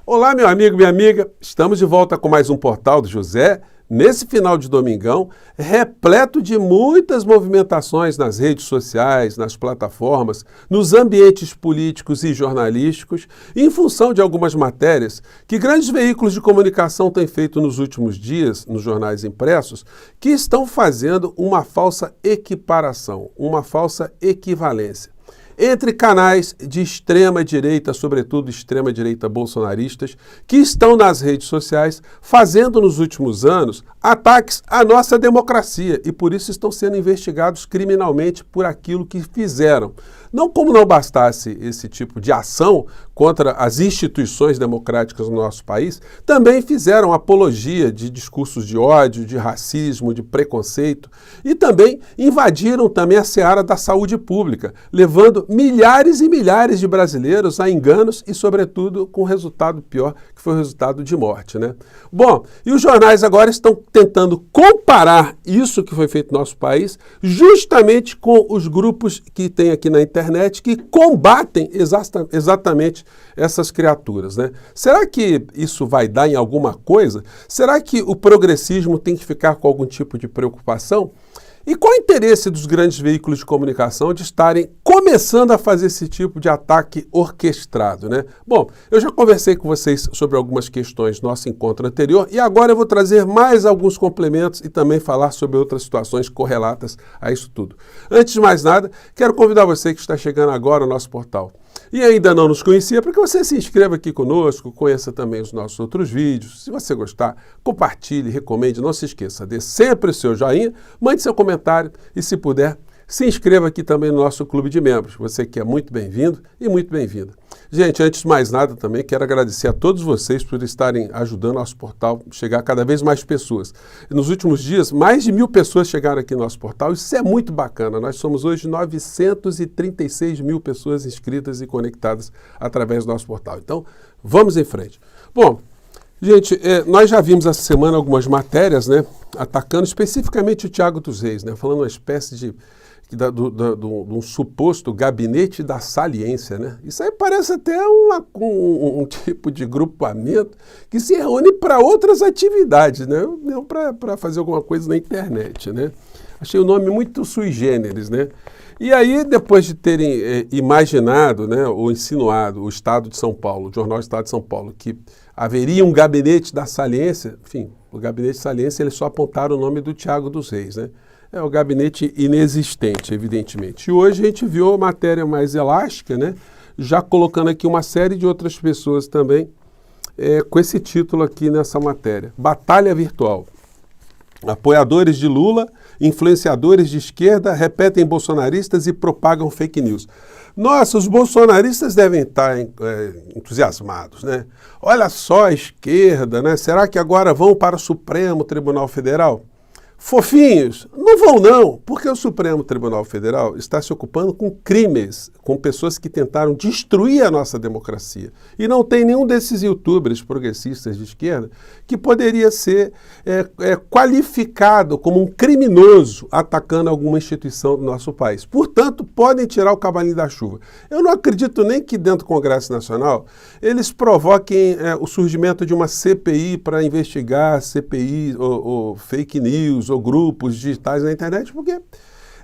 Olá, meu amigo, minha amiga. Estamos de volta com mais um Portal do José. Nesse final de domingão, repleto de muitas movimentações nas redes sociais, nas plataformas, nos ambientes políticos e jornalísticos, em função de algumas matérias que grandes veículos de comunicação têm feito nos últimos dias, nos jornais impressos, que estão fazendo uma falsa equiparação, uma falsa equivalência entre canais de extrema-direita, sobretudo extrema-direita bolsonaristas, que estão nas redes sociais fazendo nos últimos anos ataques à nossa democracia e por isso estão sendo investigados criminalmente por aquilo que fizeram. Não como não bastasse esse tipo de ação contra as instituições democráticas no nosso país, também fizeram apologia de discursos de ódio, de racismo, de preconceito e também invadiram também a seara da saúde pública, levando milhares e milhares de brasileiros a enganos e, sobretudo, com resultado pior, que foi o resultado de morte, né? Bom, e os jornais agora estão tentando comparar isso que foi feito no nosso país justamente com os grupos que tem aqui na internet que combatem exatamente essas criaturas, né? Será que isso vai dar em alguma coisa? Será que o progressismo tem que ficar com algum tipo de preocupação? E qual o interesse dos grandes veículos de comunicação de estarem começando a fazer esse tipo de ataque orquestrado, né? Bom, eu já conversei com vocês sobre algumas questões no nosso encontro anterior e agora eu vou trazer mais alguns complementos e também falar sobre outras situações correlatas a isso tudo. Antes de mais nada, quero convidar você que está chegando agora ao nosso portal e ainda não nos conhecia, para que você se inscreva aqui conosco, conheça também os nossos outros vídeos. Se você gostar, compartilhe, recomende, não se esqueça, dê sempre o seu joinha, mande seu comentário e, se puder, se inscreva aqui também no nosso clube de membros. Você que é muito bem-vindo e muito bem-vinda. Gente, antes de mais nada também quero agradecer a todos vocês por estarem ajudando nosso portal a chegar a cada vez mais pessoas. Nos últimos dias, mais de 1000 pessoas chegaram aqui no nosso portal. Isso é muito bacana. Nós somos hoje 936 mil pessoas inscritas e conectadas através do nosso portal. Então, vamos em frente. Bom, gente, nós já vimos essa semana algumas matérias, né, atacando especificamente o Thiago dos Reis, né, falando uma espécie de um suposto gabinete da saliência, né? Isso aí parece até um tipo de grupamento que se reúne para outras atividades, né? Não para fazer alguma coisa na internet, né? Achei o nome muito sui generis, né? E aí, depois de terem imaginado, né, ou insinuado o Estado de São Paulo, o jornal Estado de São Paulo, que haveria um gabinete da saliência, enfim, o gabinete de saliência, eles só apontaram o nome do Thiago dos Reis, né? É o gabinete inexistente, evidentemente. E hoje a gente viu a matéria mais elástica, né? Já colocando aqui uma série de outras pessoas também com esse título aqui nessa matéria. Batalha virtual. Apoiadores de Lula, influenciadores de esquerda repetem bolsonaristas e propagam fake news. Nossa, os bolsonaristas devem estar entusiasmados, né? Olha só a esquerda, né? Será que agora vão para o Supremo Tribunal Federal? Fofinhos, não vão não, porque o Supremo Tribunal Federal está se ocupando com crimes, com pessoas que tentaram destruir a nossa democracia. E não tem nenhum desses youtubers progressistas de esquerda que poderia ser qualificado como um criminoso atacando alguma instituição do nosso país. Portanto, podem tirar o cavalinho da chuva. Eu não acredito nem que dentro do Congresso Nacional eles provoquem o surgimento de uma CPI para investigar CPI ou fake news, ou grupos digitais na internet, porque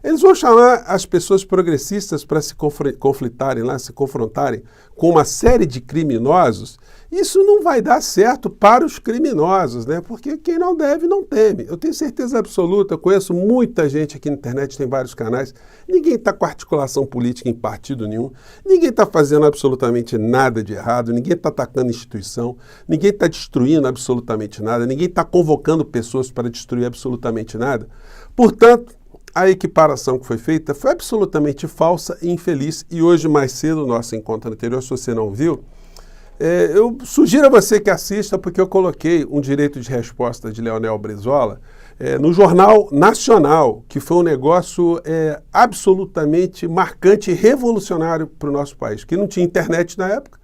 eles vão chamar as pessoas progressistas para se conflitarem lá, se confrontarem com uma série de criminosos. Isso não vai dar certo para os criminosos, né? Porque quem não deve, não teme. Eu tenho certeza absoluta, conheço muita gente aqui na internet, tem vários canais, ninguém está com articulação política em partido nenhum, ninguém está fazendo absolutamente nada de errado, ninguém está atacando instituição, ninguém está destruindo absolutamente nada, ninguém está convocando pessoas para destruir absolutamente nada. Portanto, a equiparação que foi feita foi absolutamente falsa e infeliz. E hoje, mais cedo, no nosso encontro anterior, se você não viu, eu sugiro a você que assista, porque eu coloquei um direito de resposta de Leonel Brizola no Jornal Nacional, que foi um negócio absolutamente marcante e revolucionário para o nosso país, que não tinha internet na época.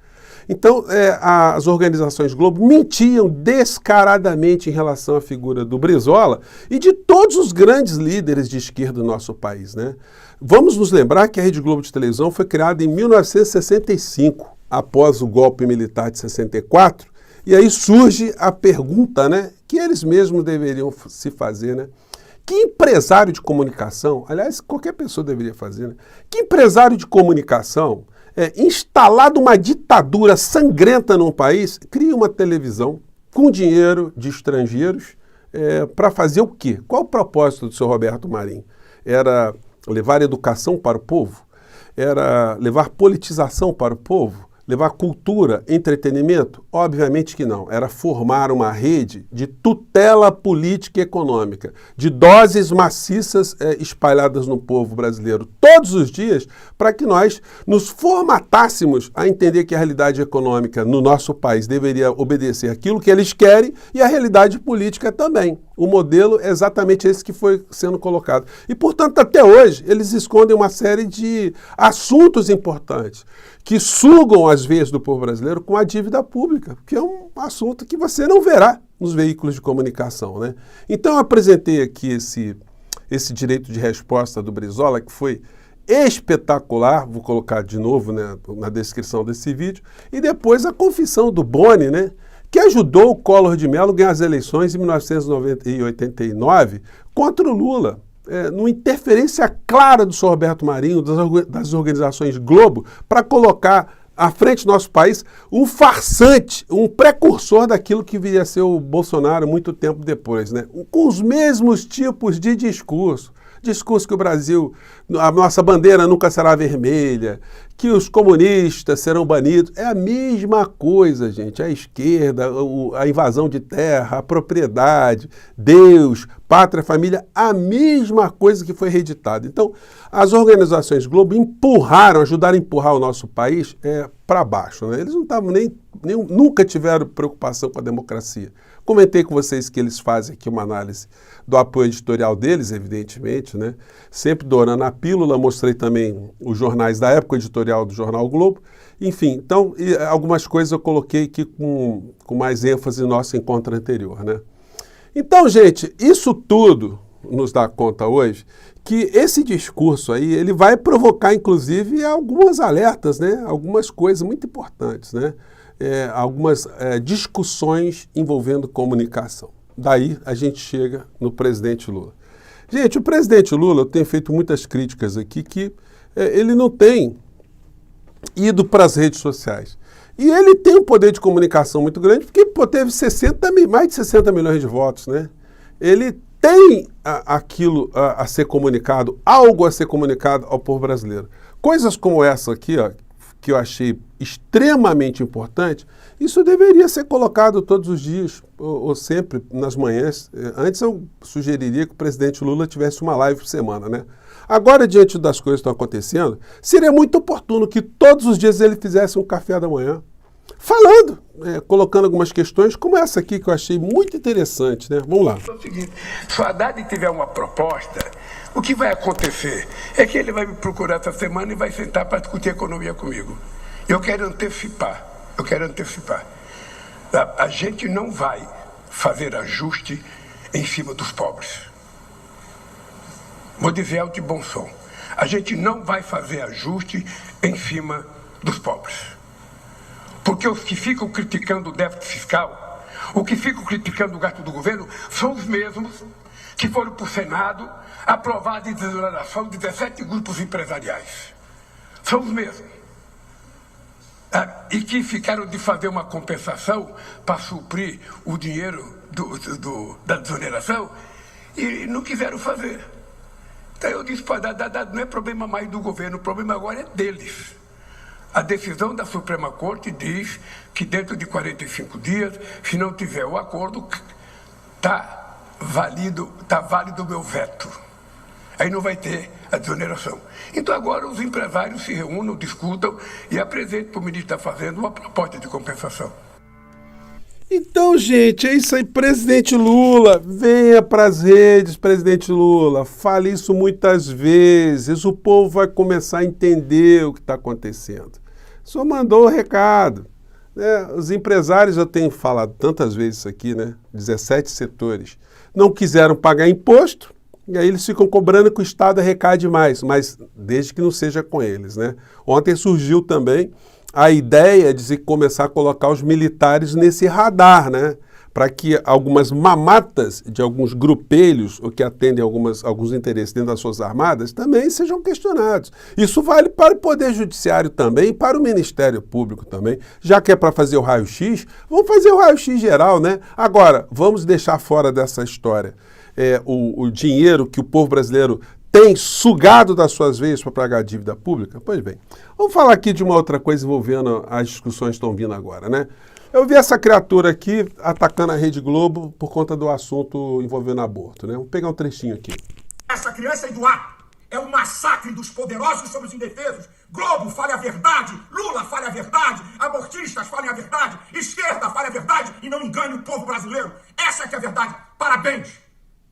Então, as organizações Globo mentiam descaradamente em relação à figura do Brizola e de todos os grandes líderes de esquerda do nosso país, né? Vamos nos lembrar que a Rede Globo de televisão foi criada em 1965. após o golpe militar de 64, e aí surge a pergunta, né, que eles mesmos deveriam se fazer, né? Que empresário de comunicação, aliás, qualquer pessoa deveria fazer, né? Que empresário de comunicação, instalado uma ditadura sangrenta num país, cria uma televisão com dinheiro de estrangeiros para fazer o quê? Qual o propósito do seu Roberto Marinho? Era levar educação para o povo? Era levar politização para o povo? Levar cultura, entretenimento? Obviamente que não. Era formar uma rede de tutela política e econômica, de doses maciças espalhadas no povo brasileiro todos os dias, para que nós nos formatássemos a entender que a realidade econômica no nosso país deveria obedecer aquilo que eles querem e a realidade política também. O modelo é exatamente esse que foi sendo colocado. E, portanto, até hoje, eles escondem uma série de assuntos importantes que sugam as veias do povo brasileiro com a dívida pública, que é um assunto que você não verá nos veículos de comunicação, né? Então, eu apresentei aqui esse direito de resposta do Brizola, que foi espetacular, vou colocar de novo, né, na descrição desse vídeo, e depois a confissão do Boni, né, que ajudou o Collor de Mello a ganhar as eleições em 1989 contra o Lula, numa interferência clara do senhor Roberto Marinho, das organizações Globo, para colocar à frente do nosso país um farsante, um precursor daquilo que viria a ser o Bolsonaro muito tempo depois, né? Com os mesmos tipos de discurso. Discurso que o Brasil, a nossa bandeira nunca será vermelha, que os comunistas serão banidos. É a mesma coisa, gente. A esquerda, a invasão de terra, a propriedade, Deus, pátria, família, a mesma coisa que foi reeditada. Então, as organizações Globo ajudaram a empurrar o nosso país para baixo, né? Eles não estavam nunca tiveram preocupação com a democracia. Comentei com vocês que eles fazem aqui uma análise do apoio editorial deles, evidentemente, né? Sempre dourando a pílula, mostrei também os jornais da época, o editorial do Jornal o Globo. Enfim, então, algumas coisas eu coloquei aqui com mais ênfase no nosso encontro anterior, né? Então, gente, isso tudo nos dá conta hoje que esse discurso aí, ele vai provocar, inclusive, algumas alertas, né? Algumas coisas muito importantes, né? Algumas discussões envolvendo comunicação. Daí a gente chega no presidente Lula. Gente, o presidente Lula, eu tenho feito muitas críticas aqui, que ele não tem ido para as redes sociais. E ele tem um poder de comunicação muito grande, porque teve mais de 60 milhões de votos, né? Ele tem aquilo a ser comunicado, algo a ser comunicado ao povo brasileiro. Coisas como essa aqui, ó, que eu achei extremamente importante, isso deveria ser colocado todos os dias, ou sempre nas manhãs. Antes eu sugeriria que o presidente Lula tivesse uma live por semana, né? Agora, diante das coisas que estão acontecendo, seria muito oportuno que todos os dias ele fizesse um café da manhã, falando, colocando algumas questões, como essa aqui, que eu achei muito interessante, né? Vamos lá. É o seguinte, se o Haddad tiver uma proposta, o que vai acontecer é que ele vai me procurar essa semana e vai sentar para discutir economia comigo. Eu quero antecipar. A gente não vai fazer ajuste em cima dos pobres. Vou dizer alto e bom som. A gente não vai fazer ajuste em cima dos pobres. Porque os que ficam criticando o déficit fiscal, os que ficam criticando o gasto do governo, são os mesmos que foram para o Senado aprovar a desoneração de 17 grupos empresariais. São os mesmos. E que ficaram de fazer uma compensação para suprir o dinheiro da desoneração e não quiseram fazer. Então eu disse para Haddad, não é problema mais do governo, o problema agora é deles. A decisão da Suprema Corte diz que dentro de 45 dias, se não tiver o acordo, está válido o meu veto. Aí não vai ter a desoneração. Então agora os empresários se reúnam, discutam e apresentem para o ministro da Fazenda uma proposta de compensação. Então, gente, é isso aí. Presidente Lula, venha para as redes, presidente Lula. Fale isso muitas vezes. O povo vai começar a entender o que está acontecendo. O senhor mandou o recado. Né? Os empresários, eu tenho falado tantas vezes isso aqui, né? 17 setores, não quiseram pagar imposto, e aí eles ficam cobrando que o Estado arrecade mais, mas desde que não seja com eles, né? Ontem surgiu também a ideia de se começar a colocar os militares nesse radar, né? Para que algumas mamatas de alguns grupelhos, o que atendem alguns interesses dentro das Forças Armadas, também sejam questionados. Isso vale para o Poder Judiciário também, para o Ministério Público também. Já que é para fazer o raio-x, vamos fazer o raio-x geral, né? Agora, vamos deixar fora dessa história o dinheiro que o povo brasileiro tem sugado das suas veias para pagar a dívida pública? Pois bem, vamos falar aqui de uma outra coisa envolvendo as discussões que estão vindo agora, né? Eu vi essa criatura aqui atacando a Rede Globo por conta do assunto envolvendo aborto, né? Vou pegar um trechinho aqui. Essa criança é do ar. É um massacre dos poderosos sobre os indefesos. Globo, fale a verdade. Lula, fale a verdade. Abortistas, falem a verdade. Esquerda, fale a verdade e não engane o povo brasileiro. Essa é que é a verdade. Parabéns.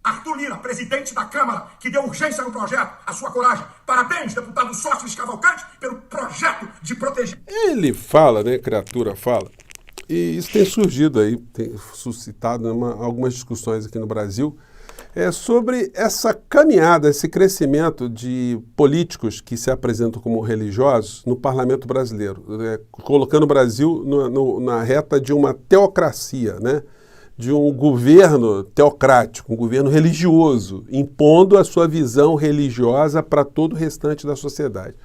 Arthur Lira, presidente da Câmara, que deu urgência no projeto, a sua coragem. Parabéns, deputado Sócrates Cavalcante, pelo projeto de proteger... Ele fala, né, criatura fala, e isso tem surgido aí, tem suscitado algumas discussões aqui no Brasil, sobre essa caminhada, esse crescimento de políticos que se apresentam como religiosos no parlamento brasileiro, colocando o Brasil na reta de uma teocracia, né? De um governo teocrático, um governo religioso, impondo a sua visão religiosa para todo o restante da sociedade.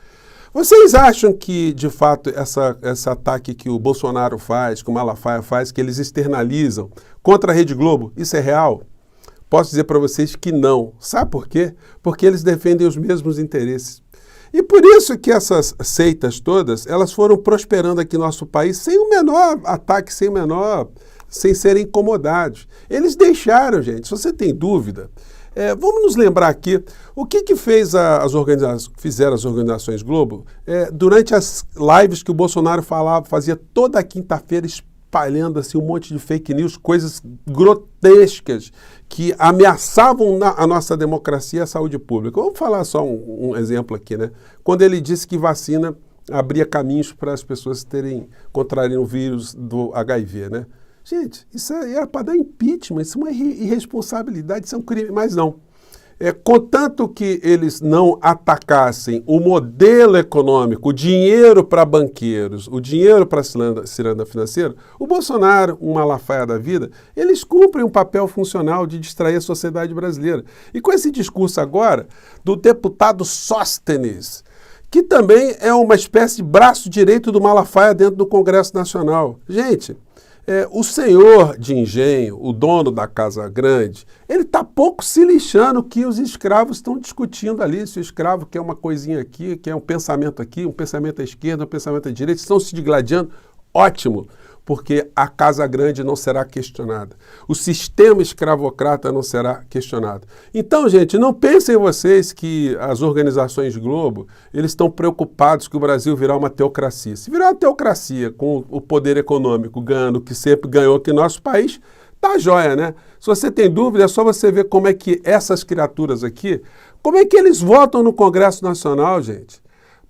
Vocês acham que, de fato, esse ataque que o Bolsonaro faz, que o Malafaia faz, que eles externalizam contra a Rede Globo, isso é real? Posso dizer para vocês que não. Sabe por quê? Porque eles defendem os mesmos interesses. E por isso que essas seitas todas, elas foram prosperando aqui no nosso país sem o menor ataque, sem serem incomodados. Eles deixaram, gente. Se você tem dúvida, vamos nos lembrar aqui o que fizeram as organizações Globo durante as lives que o Bolsonaro fazia toda quinta-feira, espalhando assim, um monte de fake news, coisas grotescas que ameaçavam a nossa democracia e a saúde pública. Vamos falar só um exemplo aqui, né? Quando ele disse que vacina abria caminhos para as pessoas contraírem o vírus do HIV, né? Gente, isso era para dar impeachment, isso é uma irresponsabilidade, isso é um crime, mas não. Contanto que eles não atacassem o modelo econômico, o dinheiro para banqueiros, o dinheiro para a ciranda financeira, o Bolsonaro, um Malafaia da vida, eles cumprem um papel funcional de distrair a sociedade brasileira. E com esse discurso agora do deputado Sóstenes, que também é uma espécie de braço direito do Malafaia dentro do Congresso Nacional. Gente, o senhor de engenho, o dono da Casa Grande, ele está pouco se lixando que os escravos estão discutindo ali, se o escravo quer uma coisinha aqui, quer um pensamento aqui, um pensamento à esquerda, um pensamento à direita, estão se digladiando. Ótimo, porque a Casa Grande não será questionada. O sistema escravocrata não será questionado. Então, gente, não pensem vocês que as organizações Globo, eles estão preocupados que o Brasil virá uma teocracia. Se virar uma teocracia com o poder econômico ganhando o que sempre ganhou aqui no nosso país, tá jóia, né? Se você tem dúvida, é só você ver como é que essas criaturas aqui, como é que eles votam no Congresso Nacional, gente.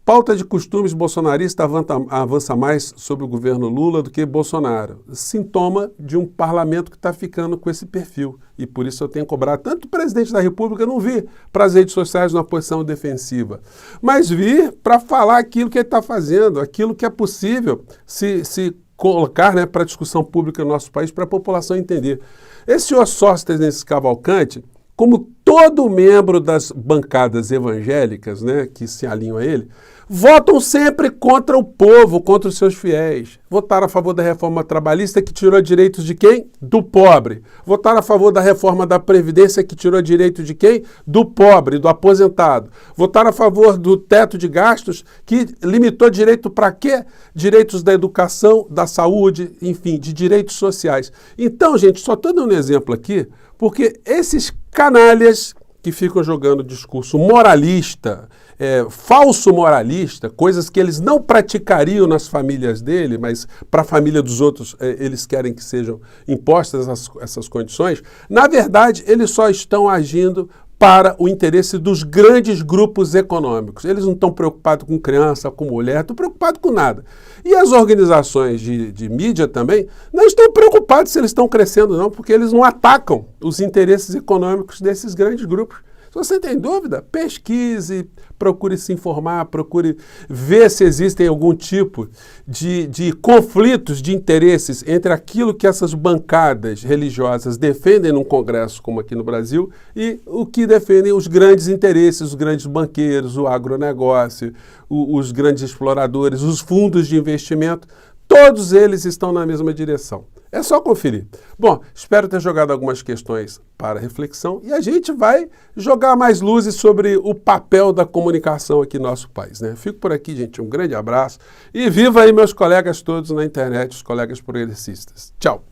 Pauta de costumes bolsonarista avança mais sobre o governo Lula do que Bolsonaro. Sintoma de um parlamento que está ficando com esse perfil. E por isso eu tenho cobrado tanto o presidente da República, não vir para as redes sociais numa posição defensiva, mas vir para falar aquilo que ele está fazendo, aquilo que é possível se colocar, né, para a discussão pública no nosso país, para a população entender. Esse senhor Sóstenes Cavalcante, como todo membro das bancadas evangélicas, né, que se alinham a ele, votam sempre contra o povo, contra os seus fiéis. Votaram a favor da reforma trabalhista, que tirou direitos de quem? Do pobre. Votaram a favor da reforma da Previdência, que tirou direito de quem? Do pobre, do aposentado. Votaram a favor do teto de gastos, que limitou direito para quê? Direitos da educação, da saúde, enfim, de direitos sociais. Então, gente, só estou dando um exemplo aqui, porque esses canalhas que ficam jogando discurso moralista, falso moralista, coisas que eles não praticariam nas famílias dele, mas para a família dos outros eles querem que sejam impostas essas condições, na verdade eles só estão agindo para o interesse dos grandes grupos econômicos. Eles não estão preocupados com criança, com mulher, não estão preocupados com nada. E as organizações de mídia também não estão preocupados se eles estão crescendo não, porque eles não atacam os interesses econômicos desses grandes grupos. Se você tem dúvida, pesquise, procure se informar, procure ver se existem algum tipo de conflitos de interesses entre aquilo que essas bancadas religiosas defendem num congresso como aqui no Brasil e o que defendem os grandes interesses, os grandes banqueiros, o agronegócio, os grandes exploradores, os fundos de investimento. Todos eles estão na mesma direção. É só conferir. Bom, espero ter jogado algumas questões para reflexão e a gente vai jogar mais luzes sobre o papel da comunicação aqui no nosso país, né? Fico por aqui, gente. Um grande abraço e viva aí meus colegas todos na internet, os colegas progressistas. Tchau!